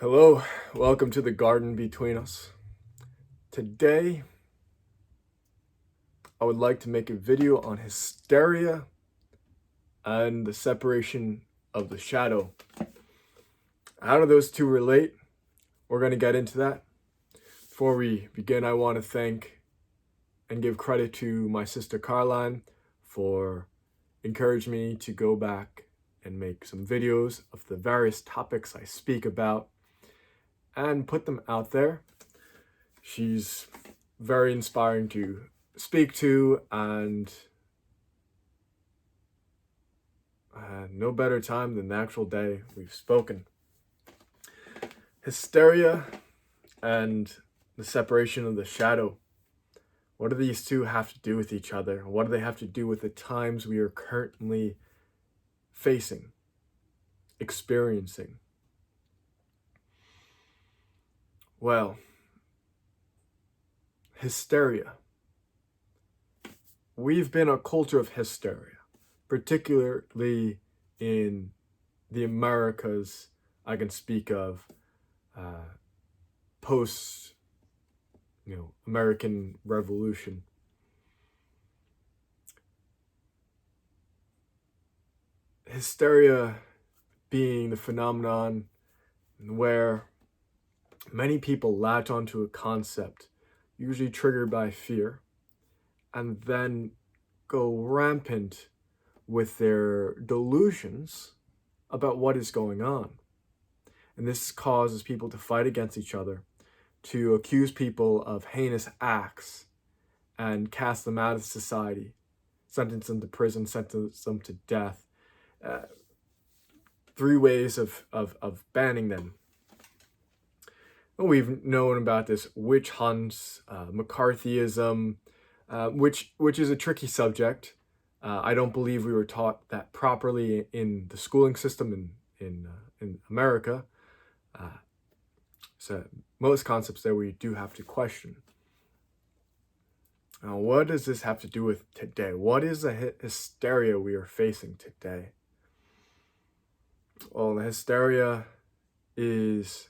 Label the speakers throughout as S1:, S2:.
S1: Hello, welcome to the garden between us. Today, I would like to make a video on hysteria and the separation of the shadow. How do those two relate? We're going to get into that. Before we begin, I want to thank and give credit to my sister Caroline for encouraging me to go back and make some videos of the various topics I speak about and put them out there. She's very inspiring to speak to, and no better time than the actual day we've spoken. Hysteria and the separation of the shadow. What do these two have to do with each other? What do they have to do with the times we are currently facing, experiencing? Well, hysteria. We've been a culture of hysteria, particularly in the Americas. I can speak of post, American Revolution. Hysteria being the phenomenon where many people latch onto a concept, usually triggered by fear, and then go rampant with their delusions about what is going on. And this causes people to fight against each other, to accuse people of heinous acts and cast them out of society, sentence them to prison, sentence them to death. 3 ways of banning them. Well, we've known about this witch hunts, McCarthyism, which is a tricky subject. I don't believe we were taught that properly in the schooling system in America. So most concepts there we do have to question. Now, what does this have to do with today? What is the hysteria we are facing today? Well, the hysteria is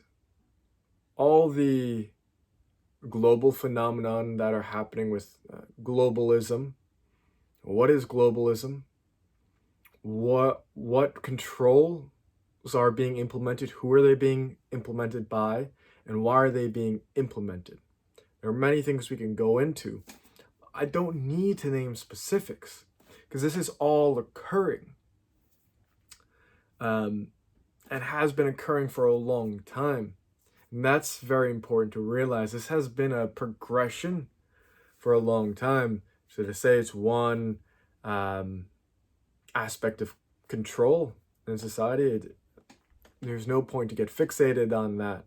S1: all the global phenomenon that are happening with globalism. What is globalism? What controls are being implemented? Who are they being implemented by? And why are they being implemented? There are many things we can go into. I don't need to name specifics because this is all occurring. And has been occurring for a long time. And that's very important to realize. This has been a progression for a long time. So to say it's one aspect of control in society, there's no point to get fixated on that.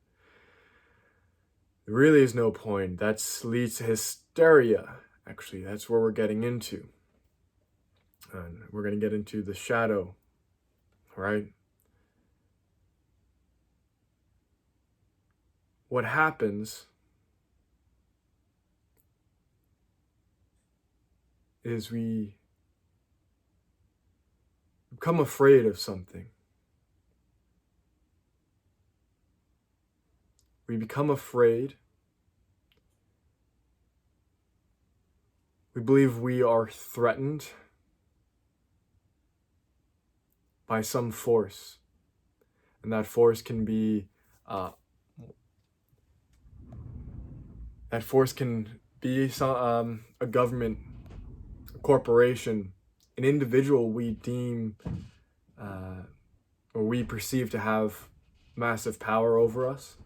S1: There really is no point. That leads to hysteria. Actually, that's where we're getting into. And we're going to get into the shadow, right? What happens is we become afraid of something. We become afraid. We believe we are threatened by some force. And that force can be a government, a corporation, an individual we deem or we perceive to have massive power over us.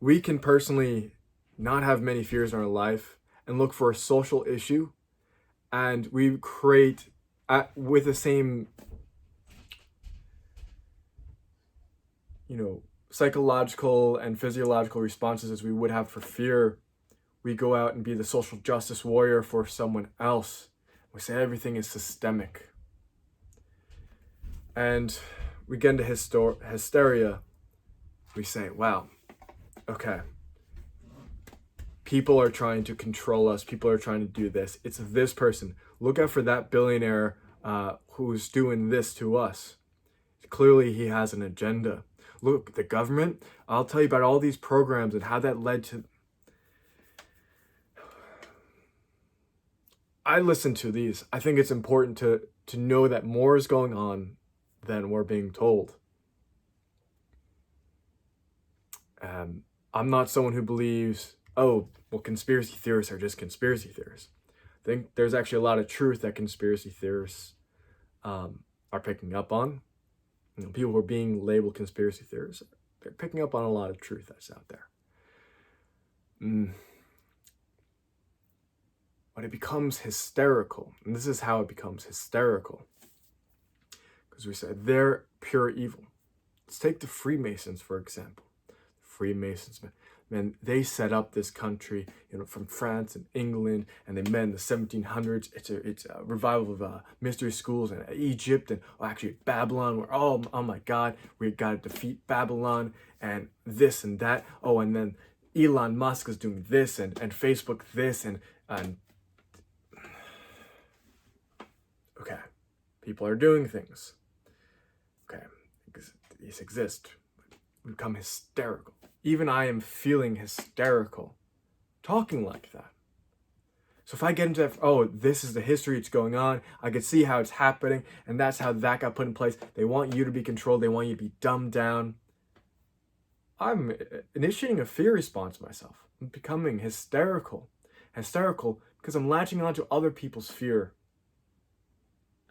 S1: We can personally not have many fears in our life and look for a social issue, and we create with the same psychological and physiological responses as we would have for fear. We go out and be the social justice warrior for someone else. We say everything is systemic. And we get into hysteria. We say, wow, okay, people are trying to control us. People are trying to do this. It's this person. Look out for that billionaire who's doing this to us. Clearly, he has an agenda. Look, the government, I'll tell you about all these programs and how that led to... I listen to these. I think it's important to know that more is going on than we're being told. I'm not someone who believes, oh, well, conspiracy theorists are just conspiracy theorists. I think there's actually a lot of truth that conspiracy theorists are picking up on. You know, people who are being labeled conspiracy theorists, they're picking up on a lot of truth that's out there. But it becomes hysterical. And this is how it becomes hysterical. Because we said they're pure evil. Let's take the Freemasons, for example. Freemasons, man, they set up this country, you know, from France and England, and they met in the 1700s. It's a revival of mystery schools in Egypt and actually Babylon, where oh my God, we got to defeat Babylon and this and that. Oh, and then Elon Musk is doing this and Facebook this and okay, people are doing things. Okay, these exist. We become hysterical. Even I am feeling hysterical talking like that. So if I get into that, oh, this is the history, it's going on, I can see how it's happening, and that's how that got put in place. They want you to be controlled, they want you to be dumbed down. I'm initiating a fear response myself. I'm becoming hysterical. Hysterical because I'm latching onto other people's fear.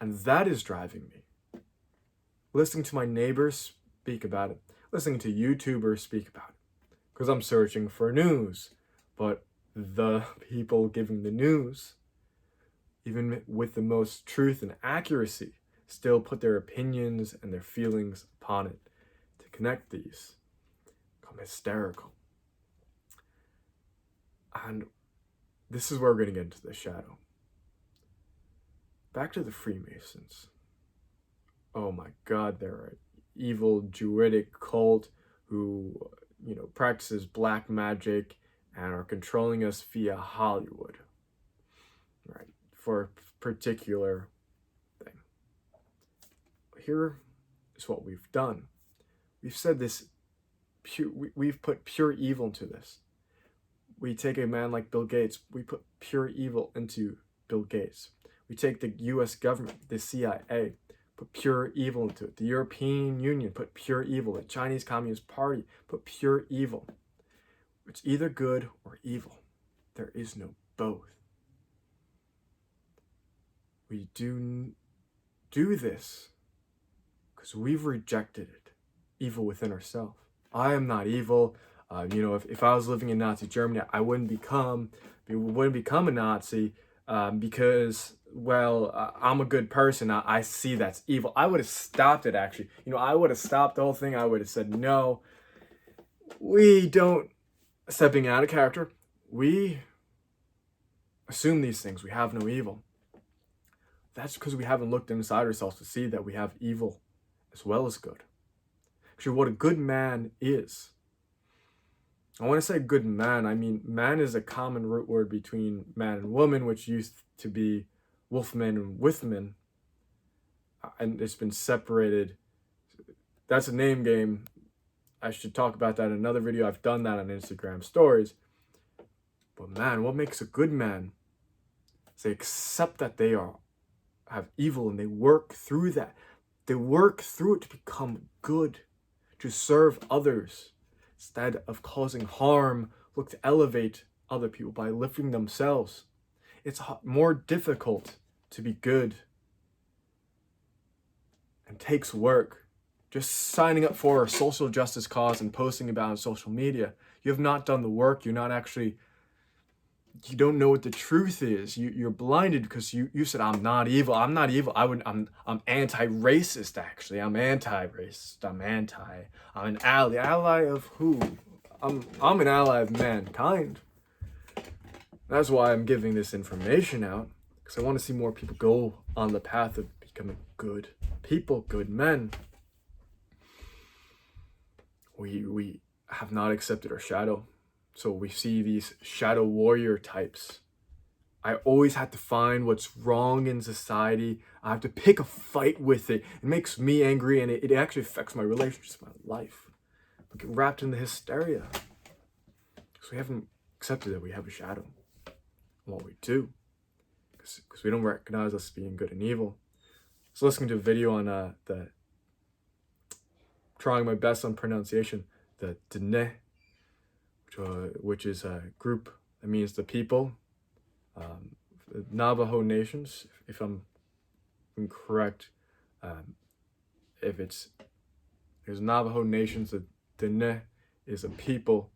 S1: And that is driving me. Listening to my neighbors speak about it. Listening to YouTubers speak about it. Because I'm searching for news. But the people giving the news, even with the most truth and accuracy, still put their opinions and their feelings upon it. To connect these, become hysterical. And this is where we're going to get into the shadow. Back to the Freemasons. Oh my God, they're an evil druidic cult who, you know, practices black magic and are controlling us via Hollywood, right? For a particular thing. Here is what we've done. We've said this, we've put pure evil into this. We take a man like Bill Gates, we put pure evil into Bill Gates. We take the US government, the CIA, put pure evil into it. The European Union put pure evil. The Chinese Communist Party put pure evil. It's either good or evil. There is no both. We do this because we've rejected it, evil within ourselves. I am not evil. You know, if I was living in Nazi Germany, I wouldn't become a Nazi because, well, I'm a good person. I see that's evil. I would have stopped it, actually. You know, I would have stopped the whole thing. I would have said, no, we don't, stepping out of character, we assume these things. We have no evil. That's because we haven't looked inside ourselves to see that we have evil as well as good. Actually, what a good man is. I want to say good man. I mean, man is a common root word between man and woman, which used to be wolfman and withman. And it's been separated. That's a name game. I should talk about that in another video. I've done that on Instagram stories. But man, what makes a good man is they accept that they have evil and they work through that. They work through it to become good, to serve others. Instead of causing harm, look to elevate other people by lifting themselves. It's more difficult to be good and takes work. Just signing up for a social justice cause and posting about it on social media. You have not done the work. You're not actually, you don't know what the truth is. You're blinded because you said, I'm not evil. I'm not evil. I'm anti-racist, actually. I'm anti-racist. I'm an ally. Ally of who? I'm an ally of mankind. That's why I'm giving this information out. Because I want to see more people go on the path of becoming good people, good men. We have not accepted our shadow. So we see these shadow warrior types. I always have to find what's wrong in society. I have to pick a fight with it. It makes me angry and it actually affects my relationships, my life. We get wrapped in the hysteria. Because we haven't accepted that we have a shadow. And what we do. Because we don't recognize us being good and evil. So listening to a video on trying my best on pronunciation, the Dene, which is a group that means the people, the Navajo nations, if I'm incorrect, there's Navajo nations, the Dene is a people,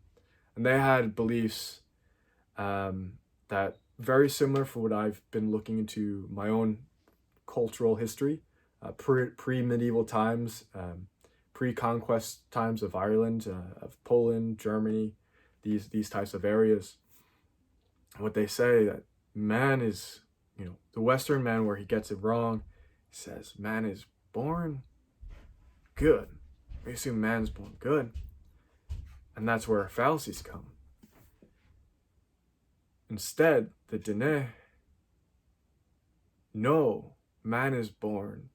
S1: and they had beliefs that very similar for what I've been looking into my own cultural history, pre-medieval times, pre-conquest times of Ireland, of Poland, Germany, these types of areas. What they say that man is, the Western man, where he gets it wrong, says man is born good. We assume man's born good, and that's where our fallacies come. Instead, the Dene, no, man is born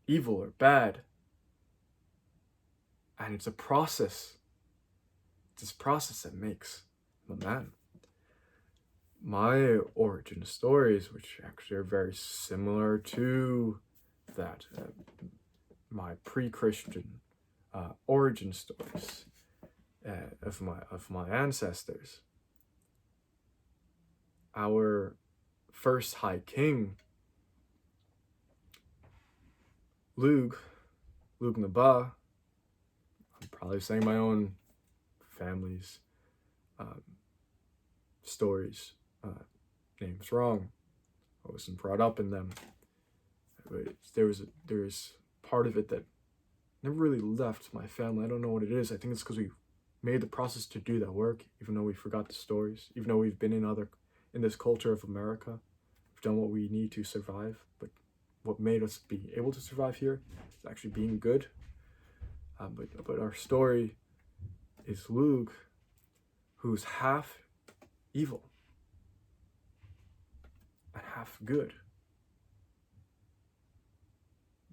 S1: evil or bad. And it's a process. It's this process that makes him a man. My origin stories, which actually are very similar to that, my pre-Christian origin stories of my ancestors. Our first High King, Luke Naba, I'm probably saying my own family's stories, names wrong. I wasn't brought up in them. But there was part of it that never really left my family. I don't know what it is. I think it's because we made the process to do that work, even though we forgot the stories, even though we've been in this culture of America. We've done what we need to survive, but what made us be able to survive here is actually being good. But our story is Luke, who's half evil and half good,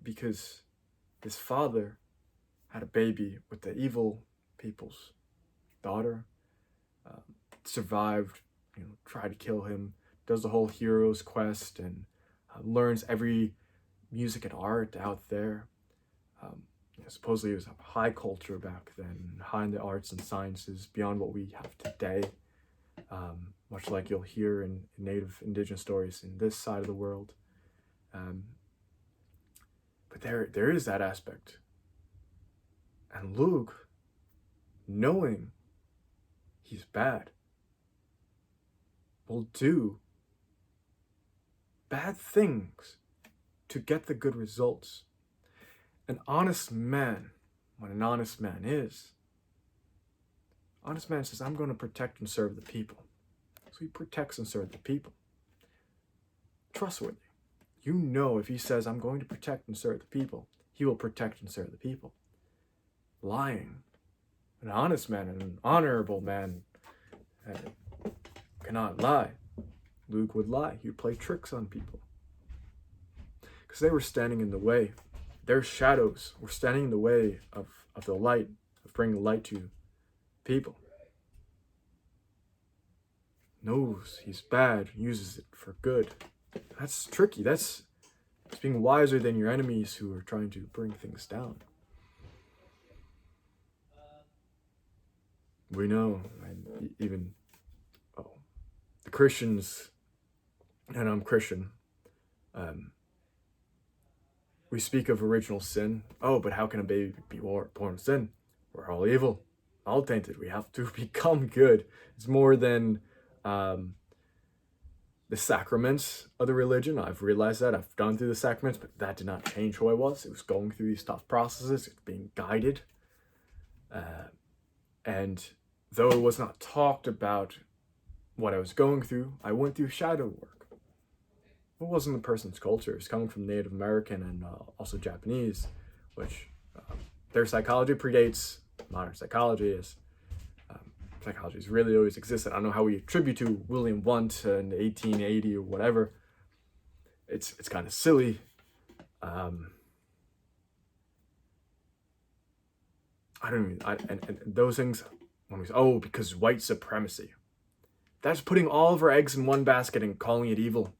S1: because his father had a baby with the evil people's daughter, survived, tried to kill him, does the whole hero's quest, and learns every music and art out there. Supposedly it was a high culture back then, high in the arts and sciences, beyond what we have today, much like you'll hear in native indigenous stories in this side of the world. But there is that aspect. And Luke, knowing he's bad, will do bad things to get the good results. An honest man, what an honest man is, honest man says, I'm going to protect and serve the people. So he protects and serves the people. Trustworthy. If he says, I'm going to protect and serve the people, he will protect and serve the people. Lying. An honest man and an honorable man cannot lie. Luke would lie. He would play tricks on people. Because they were standing in the way. Their shadows were standing in the way of the light, of bringing light to people. Knows he's bad, uses it for good. That's tricky. It's being wiser than your enemies who are trying to bring things down. We know, and even the Christians, and I'm Christian, we speak of original sin. Oh, but how can a baby be born in sin? We're all evil, all tainted. We have to become good. It's more than the sacraments of the religion. I've realized that. I've gone through the sacraments, but that did not change who I was. It was going through these tough processes, it's being guided. And though it was not talked about what I was going through, I went through shadow work. It wasn't the person's culture. It's coming from Native American and also Japanese, which their psychology predates modern psychology. Psychology has really always existed. I don't know how we attribute to William Wundt in 1880 or whatever. It's kind of silly. and those things, when we say, oh, because white supremacy, that's putting all of our eggs in one basket and calling it evil.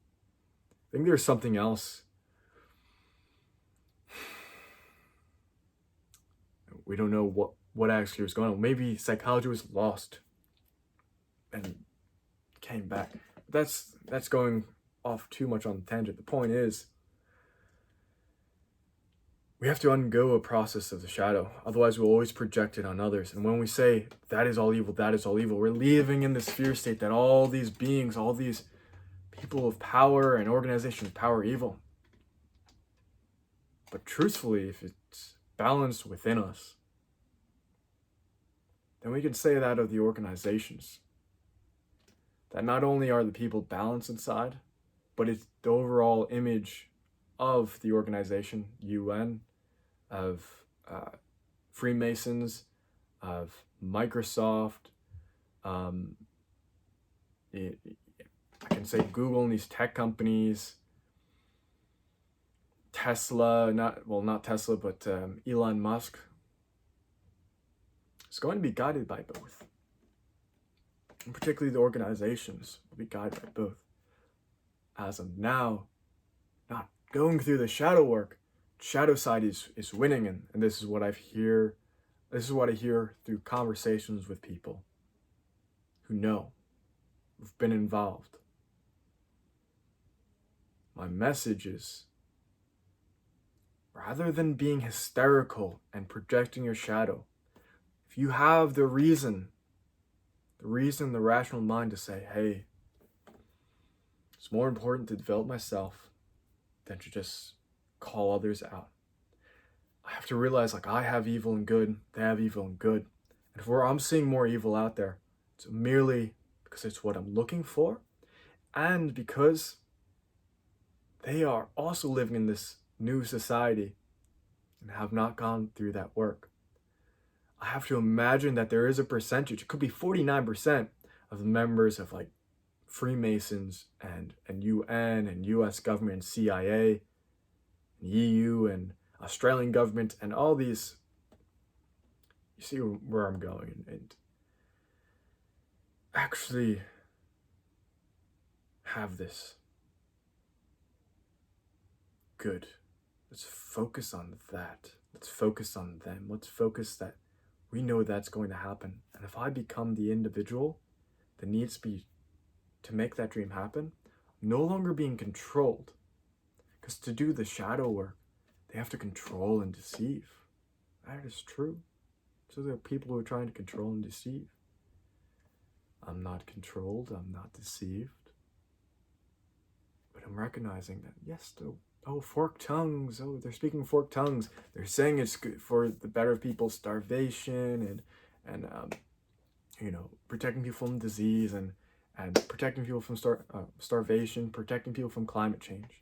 S1: I think there's something else. We don't know what actually was going on. Maybe psychology was lost and came back. That's going off too much on the tangent. The point is, we have to undergo a process of the shadow. Otherwise, we'll always project it on others. And when we say, that is all evil, we're living in this fear state that all these beings, all these people of power and organizations of power are evil. But truthfully, if it's balanced within us, then we can say that of the organizations. That not only are the people balanced inside, but it's the overall image of the organization, UN, of Freemasons, of Microsoft, I can say Google and these tech companies, Tesla, not Tesla, but Elon Musk. It's going to be guided by both. And particularly the organizations will be guided by both. As of now, not going through the shadow work, shadow side is winning, and this is what I hear through conversations with people who know, who've been involved. My message is, rather than being hysterical and projecting your shadow, if you have the rational mind to say, hey, it's more important to develop myself than to just call others out. I have to realize, like, I have evil and good, they have evil and good. And if I'm seeing more evil out there, it's merely because it's what I'm looking for, and because they are also living in this new society and have not gone through that work. I have to imagine that there is a percentage, it could be 49% of the members of like Freemasons and UN and US government, CIA, and EU and Australian government and all these. You see where I'm going, and actually have this. Good. Let's focus on that. Let's focus on them. Let's focus that we know that's going to happen. And if I become the individual that needs to make that dream happen, I'm no longer being controlled. Because to do the shadow work, they have to control and deceive. That is true. So there are people who are trying to control and deceive. I'm not controlled. I'm not deceived. But I'm recognizing that, yes, forked tongues. Oh, they're speaking forked tongues. They're saying it's good for the better of people's starvation and protecting people from disease and protecting people from starvation, protecting people from climate change.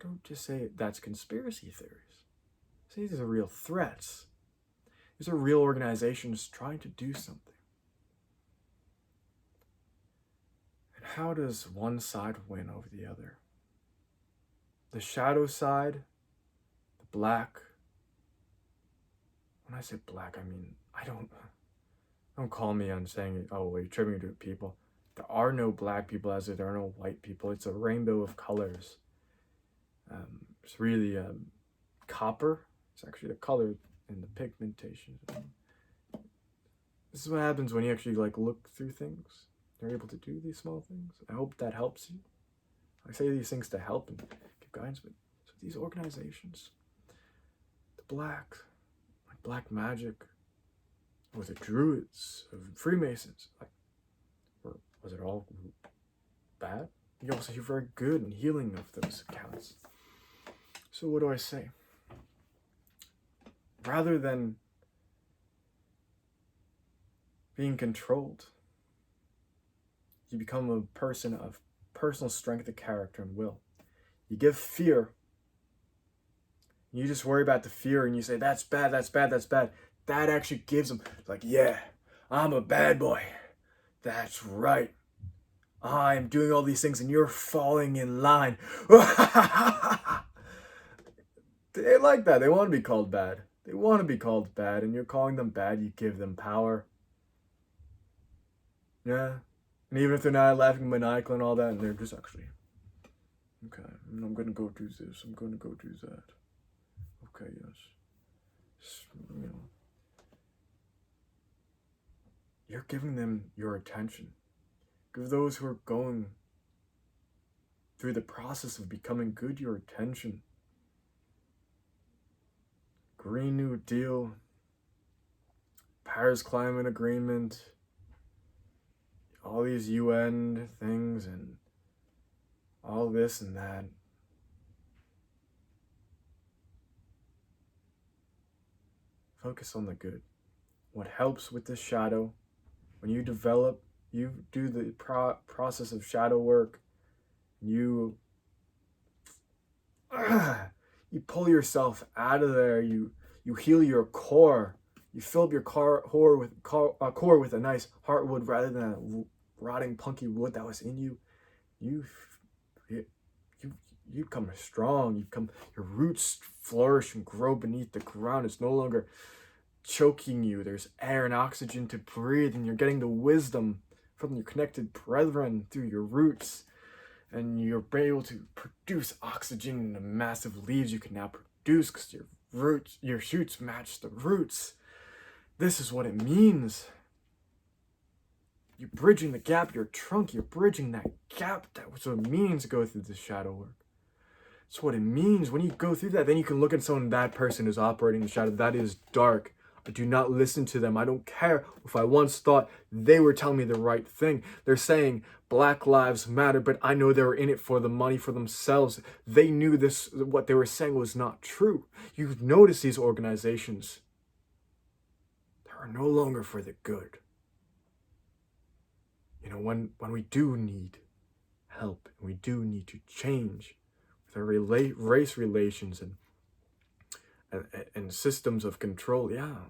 S1: Don't just say that's conspiracy theories. Say these are real threats. These are real organizations trying to do something. And how does one side win over the other? The shadow side, the black. When I say black, I mean, don't call me on saying, oh, well, you're attributing to people. There are no black people as there are no white people. It's a rainbow of colors. It's really copper. It's actually the color in the pigmentation. This is what happens when you actually look through things. You're able to do these small things. I hope that helps you. I say these things to help and give guidance, but so these organizations, the black magic, or the Druids, or Freemasons, was it all bad? You also hear very good and healing of those accounts. So what do I say? Rather than being controlled, you become a person of personal strength of character and will. You give fear. You just worry about the fear and you say, that's bad, that's bad, that's bad. That actually gives them, yeah, I'm a bad boy. That's right. I'm doing all these things and you're falling in line. They like that. They want to be called bad. They want to be called bad, and you're calling them bad, you give them power. Yeah. And even if they're not laughing maniacal and all that, and they're just actually, okay, I'm going to go do this, I'm going to go do that. Okay, yes. You know, you're giving them your attention. Give those who are going through the process of becoming good your attention. Green New Deal, Paris Climate Agreement, all these UN things and all this and that. Focus on the good. What helps with the shadow, when you develop, you do the process of shadow work, you pull yourself out of there, you heal your core, you fill up your core with a nice heartwood rather than a rotting punky wood that was in you. You become strong. Your roots flourish and grow beneath the ground. It's no longer choking you. There's air and oxygen to breathe, and you're getting the wisdom from your connected brethren through your roots. And you're able to produce oxygen in the massive leaves you can now produce because your shoots match the roots. This is what it means. You're bridging the gap, your trunk, you're bridging that gap. That's what it means to go through the shadow work. That's what it means. When you go through that, then you can look at someone, that person is operating in the shadow. That is dark. I do not listen to them. I don't care if I once thought they were telling me the right thing. They're saying Black Lives Matter, but I know they were in it for the money for themselves. They knew what they were saying was not true. You notice these organizations, they are no longer for the good. You know, when we do need help and we do need to change with our race relations and systems of control, yeah,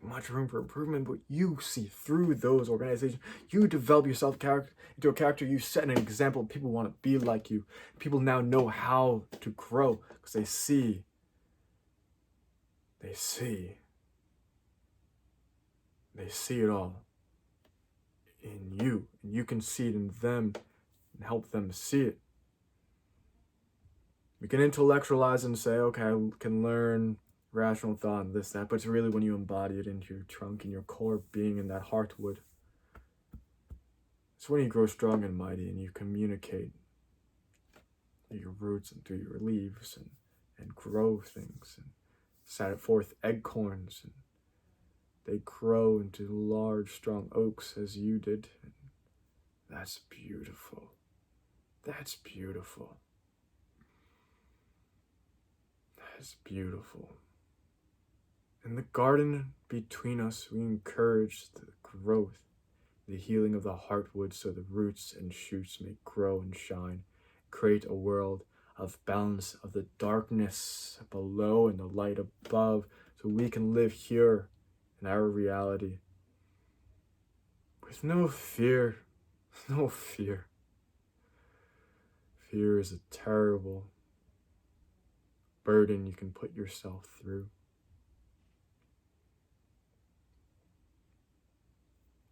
S1: much room for improvement, but you see through those organizations. You develop yourself into a character. You set an example. People want to be like you. People now know how to grow because they see it all in you, and you can see it in them and help them see it. We can intellectualize and say, okay, I can learn rational thought and this, that, but it's really when you embody it into your trunk and your core being in that heartwood. It's when you grow strong and mighty and you communicate through your roots and through your leaves and grow things and set forth acorns, and they grow into large, strong oaks as you did. And that's beautiful. That's beautiful. That's beautiful. In the garden between us, we encourage the growth, the healing of the heartwood so the roots and shoots may grow and shine, create a world of balance of the darkness below and the light above, so we can live here in our reality with no fear. No fear. Fear is a terrible burden you can put yourself through.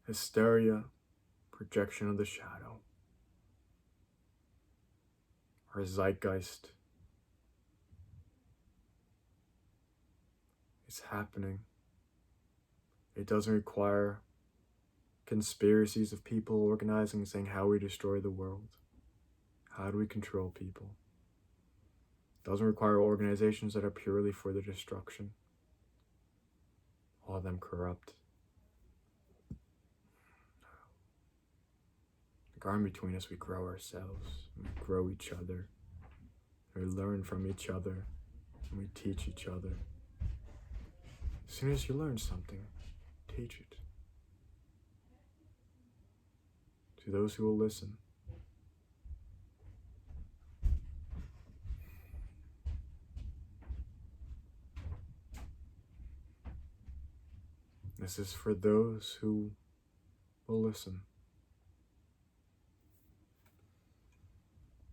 S1: Hysteria, projection of the shadow. Our zeitgeist is happening. It doesn't require conspiracies of people organizing and saying how we destroy the world. How do we control people? It doesn't require organizations that are purely for the destruction. All of them corrupt. The garden between us, we grow ourselves, we grow each other, we learn from each other, and we teach each other. As soon as you learn something, teach it. To those who will listen. This is for those who will listen.